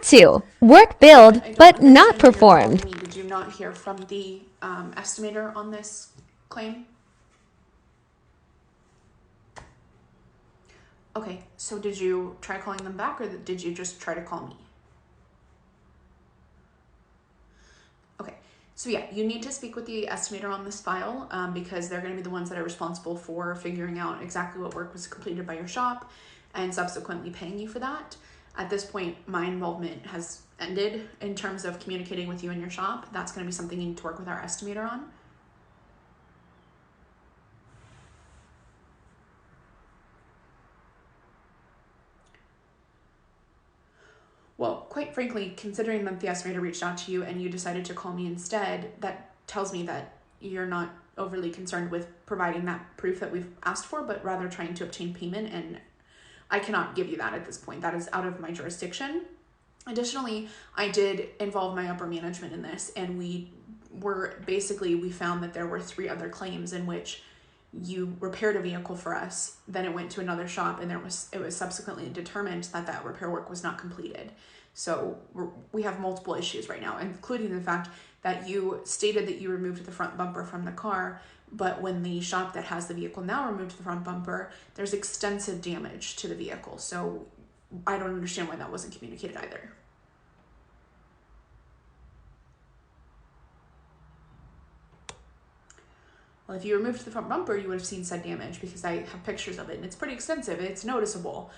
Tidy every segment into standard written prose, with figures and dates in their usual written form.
Part 2. Work billed, but not performed. Did you not hear from the estimator on this claim? Okay, so did you try calling them back, or did you just try to call me? Okay, so yeah, you need to speak with the estimator on this file because they're going to be the ones that are responsible for figuring out exactly what work was completed by your shop and subsequently paying you for that. At this point, my involvement has ended in terms of communicating with you and your shop. That's going to be something you need to work with our estimator on. Well, quite frankly, considering that the estimator reached out to you and you decided to call me instead, that tells me that you're not overly concerned with providing that proof that we've asked for, but rather trying to obtain payment, and I cannot give you that at this point. That is out of my jurisdiction. Additionally, I did involve my upper management in this, and we found that there were 3 other claims in which you repaired a vehicle for us, then it went to another shop, and it was subsequently determined that that repair work was not completed. So we have multiple issues right now, including the fact that you stated that you removed the front bumper from the car, but when the shop that has the vehicle now removed the front bumper, there's extensive damage to the vehicle. So I don't understand why that wasn't communicated either. Well, if you removed the front bumper, you would have seen said damage because I have pictures of it, and it's pretty extensive. It's noticeable.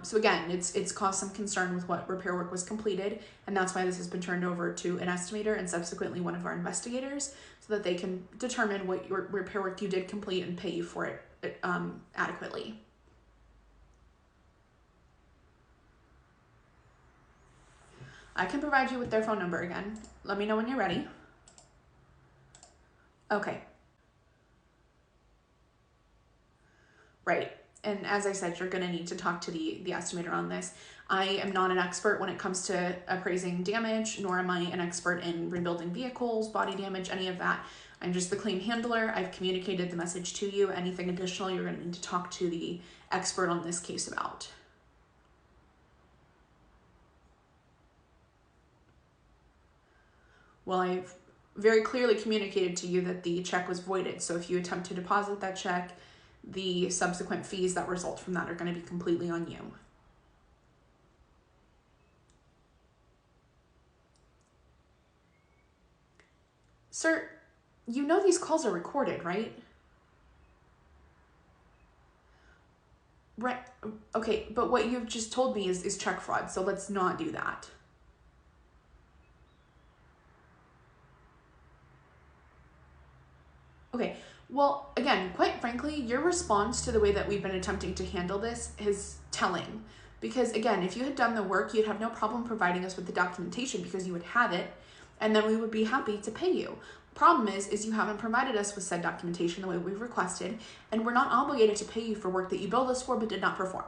So again, it's caused some concern with what repair work was completed, and that's why this has been turned over to an estimator and subsequently one of our investigators so that they can determine what your repair work you did complete and pay you for it adequately. I can provide you with their phone number again. Let me know when you're ready. Okay. Right. And as I said, you're going to need to talk to the estimator on this. I am not an expert when it comes to appraising damage, nor am I an expert in rebuilding vehicles, body damage, any of that. I'm just the claim handler. I've communicated the message to you. Anything additional, you're going to need to talk to the expert on this case about. Well, I've very clearly communicated to you that the check was voided. So if you attempt to deposit that check, the subsequent fees that result from that are going to be completely on you. Sir, you know these calls are recorded, right? Right. Okay, but what you've just told me is check fraud, so let's not do that. Okay, well, again, quite frankly, your response to the way that we've been attempting to handle this is telling. Because again, if you had done the work, you'd have no problem providing us with the documentation because you would have it, and then we would be happy to pay you. Problem is you haven't provided us with said documentation the way we've requested, and we're not obligated to pay you for work that you billed us for but did not perform.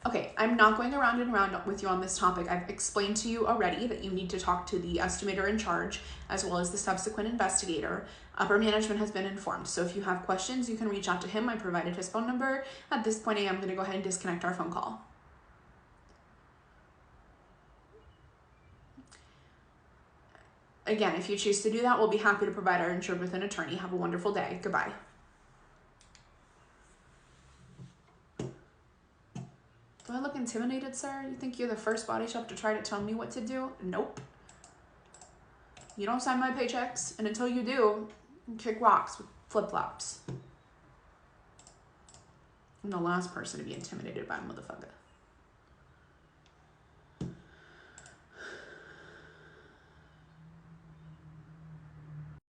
Okay, I'm not going around and around with you on this topic. I've explained to you already that you need to talk to the estimator in charge as well as the subsequent investigator. Upper management has been informed, so if you have questions, you can reach out to him. I provided his phone number. At this point, I am going to go ahead and disconnect our phone call. Again, if you choose to do that, we'll be happy to provide our insured with an attorney. Have a wonderful day. Goodbye. Do I look intimidated, sir? You think you're the first body shop to try to tell me what to do? Nope. You don't sign my paychecks, and until you do, you kick rocks with flip-flops. I'm the last person to be intimidated by a motherfucker.